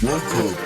Welcome.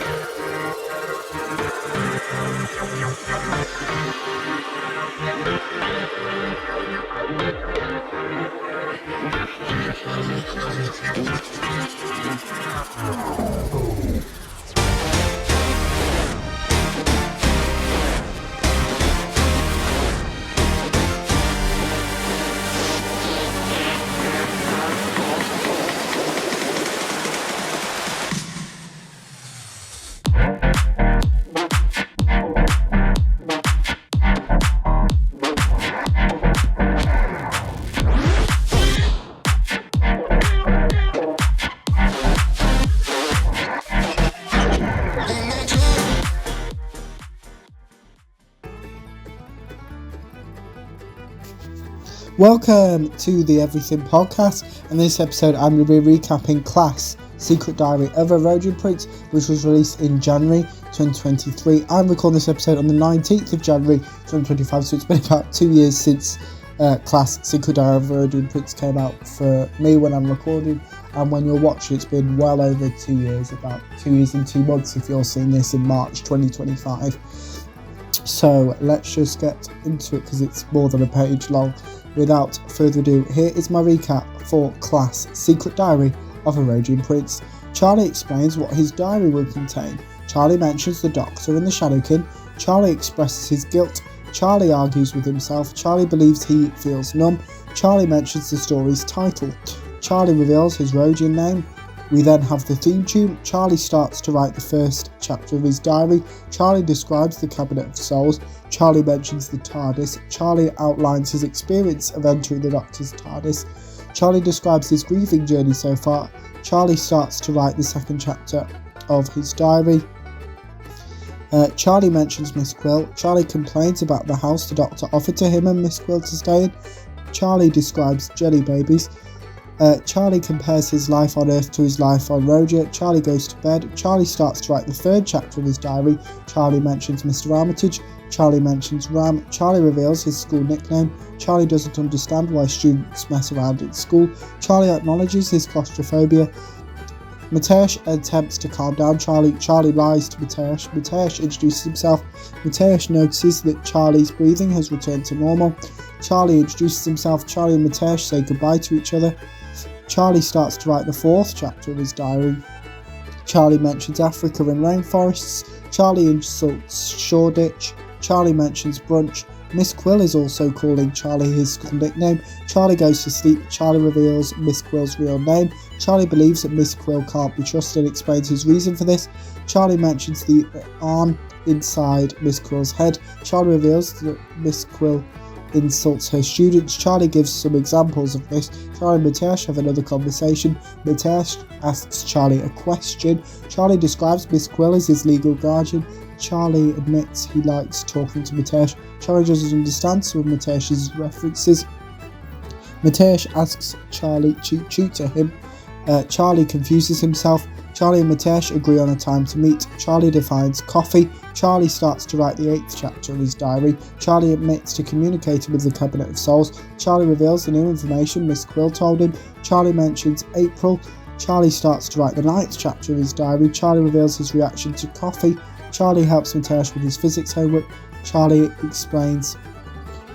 Welcome to the Everything Podcast, and in this episode I'm going to be recapping Class Secret Diary of a Rhodian Prince, which was released in January 2023. I'm recording this episode on the 19th of January 2025, so it's been about 2 years since Class Secret Diary of a Rhodian Prince came out for me when I'm recording, and when you're watching it's been well over 2 years, about 2 years and 2 months if you're seeing this in March 2025. So let's just get into it because it's more than a page long. Without further ado, here is my recap for Class Secret Diary of a Rhodian Prince. Charlie explains what his diary will contain. Charlie mentions the Doctor and the Shadowkin. Charlie expresses his guilt. Charlie argues with himself. Charlie believes he feels numb. Charlie mentions the story's title. Charlie reveals his Rhodian name. We then have the theme tune. Charlie starts to write the first chapter of his diary. Charlie describes the Cabinet of Souls. Charlie mentions the TARDIS. Charlie outlines his experience of entering the Doctor's TARDIS. Charlie describes his grieving journey so far. Charlie starts to write the second chapter of his diary. Charlie mentions Miss Quill. Charlie complains about the house the Doctor offered to him and Miss Quill to stay in. Charlie describes jelly babies. Charlie compares his life on Earth to his life on Rhodia. Charlie goes to bed. Charlie starts to write the third chapter of his diary. Charlie mentions Mr. Armitage. Charlie mentions Ram. Charlie reveals his school nickname. Charlie doesn't understand why students mess around in school. Charlie acknowledges his claustrophobia. Mateus attempts to calm down Charlie. Charlie lies to Mateus. Mateus introduces himself. Mateus notices that Charlie's breathing has returned to normal. Charlie introduces himself. Charlie and Mateus say goodbye to each other. Charlie starts to write the fourth chapter of his diary. Charlie mentions Africa and rainforests. Charlie insults Shoreditch. Charlie mentions brunch. Miss Quill is also calling Charlie his school nickname. Charlie goes to sleep. Charlie reveals Miss Quill's real name. Charlie believes that Miss Quill can't be trusted and explains his reason for this. Charlie mentions the arm inside Miss Quill's head. Charlie reveals that Miss Quill insults her students. Charlie gives some examples of this. Charlie and Mateus have another conversation. Mateus asks Charlie a question. Charlie describes Miss Quill as his legal guardian. Charlie admits he likes talking to Mateus. Charlie doesn't understand some of Mateus's references. Mateus asks Charlie to tutor him. Charlie confuses himself. Charlie and Mateus agree on a time to meet. Charlie defines coffee. Charlie starts to write the 8th chapter of his diary. Charlie admits to communicating with the Cabinet of Souls. Charlie reveals the new information Miss Quill told him. Charlie mentions April. Charlie starts to write the 9th chapter of his diary. Charlie reveals his reaction to coffee. Charlie helps Mateus with his physics homework. Charlie explains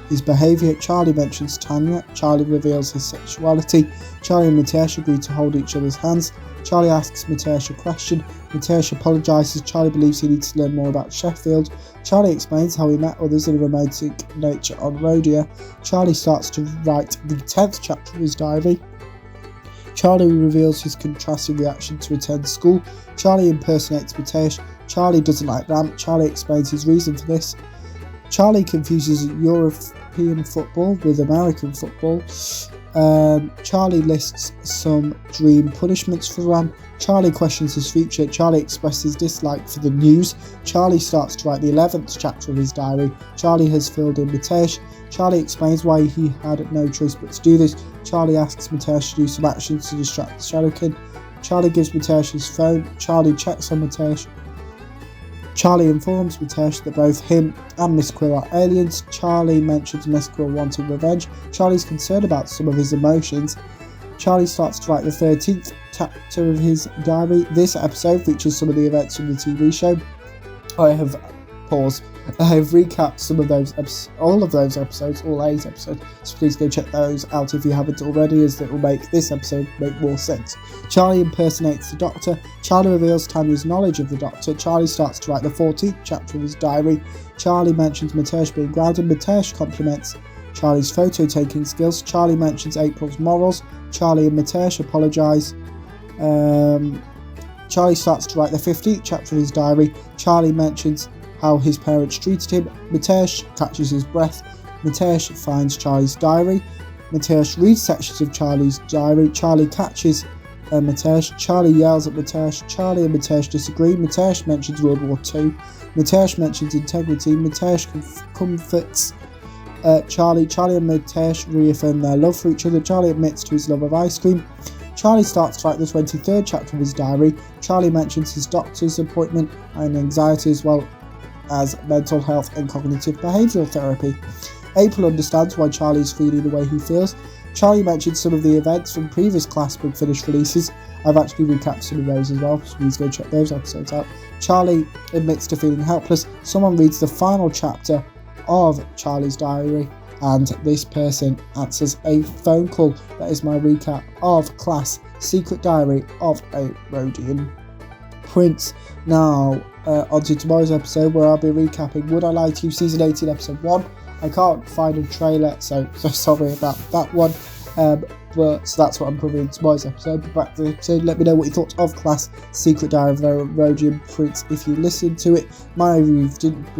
his behaviour. Charlie mentions Tanya. Charlie reveals his sexuality. Charlie and Mateus agree to hold each other's hands. Charlie asks Mateus a question. Mateus apologises. Charlie believes he needs to learn more about Sheffield. Charlie explains how he met others in a romantic nature on Rhodia. Charlie starts to write the 10th chapter of his diary. Charlie reveals his contrasting reaction to attend school. Charlie impersonates Mateus. Charlie doesn't like Ram. Charlie explains his reason for this. Charlie confuses European football with American football. Charlie lists some dream punishments for Ram. Charlie questions his future. Charlie expresses dislike for the news. Charlie starts to write the 11th chapter of his diary. Charlie has filled in Mateus. Charlie explains why he had no choice but to do this. Charlie asks Mateus to do some actions to distract the Shadowkin. Charlie gives Mateus his phone. Charlie checks on Mateus. Charlie informs Mateus that both him and Miss Quill are aliens. Charlie mentions Miss Quill wanting revenge. Charlie's concerned about some of his emotions. Charlie starts to write the 13th chapter of his diary. This episode features some of the events from the TV show. I have recapped some of those, all of those episodes, all 8 episodes, so please go check those out if you haven't already, as it will make this episode make more sense. Charlie impersonates the Doctor. Charlie reveals Tanya's knowledge of the Doctor. Charlie starts to write the 14th chapter of his diary. Charlie mentions Mitesh being grounded. Mitesh compliments Charlie's photo-taking skills. Charlie mentions April's morals. Charlie and Mitesh apologise. Charlie starts to write the 15th chapter of his diary. Charlie mentions how his parents treated him. Mitesh catches his breath. Mitesh finds Charlie's diary. Mitesh reads sections of Charlie's diary. Charlie catches Mitesh. Charlie yells at Mitesh. Charlie and Mitesh disagree. Mitesh mentions World War II. Mitesh mentions integrity. Mitesh comforts Charlie. Charlie and Mitesh reaffirm their love for each other. Charlie admits to his love of ice cream. Charlie starts to write the 23rd chapter of his diary. Charlie mentions his doctor's appointment and anxiety, as well as mental health and cognitive behavioural therapy. April understands why Charlie is feeling the way he feels. Charlie mentions some of the events from previous Class Big Finish releases. I've actually recapped some of those as well, so please go check those episodes out. Charlie admits to feeling helpless. Someone reads the final chapter of Charlie's diary, and this person answers a phone call. That is my recap of Class Secret Diary of a Rhodian Prince. Now, onto tomorrow's episode, where I'll be recapping Would I Lie to You Season 18 Episode 1. I can't find a trailer, so sorry about that one. But so that's what I'm covering in tomorrow's episode. But back to the episode, let me know what you thought of Class Secret Diary of a Rhodian Prince if you listened to it. My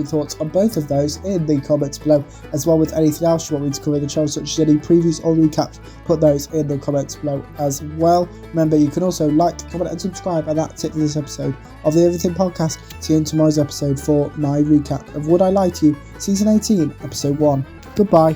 thoughts on both of those in the comments below, as well with anything else you want me to cover in the channel, such as any previews or recaps. Put those in the comments below as well. Remember, you can also like, comment and subscribe, and that's it for this episode of the Everything Podcast. See you in tomorrow's episode for my recap of Would I Lie to You Season 18 Episode 1. Goodbye.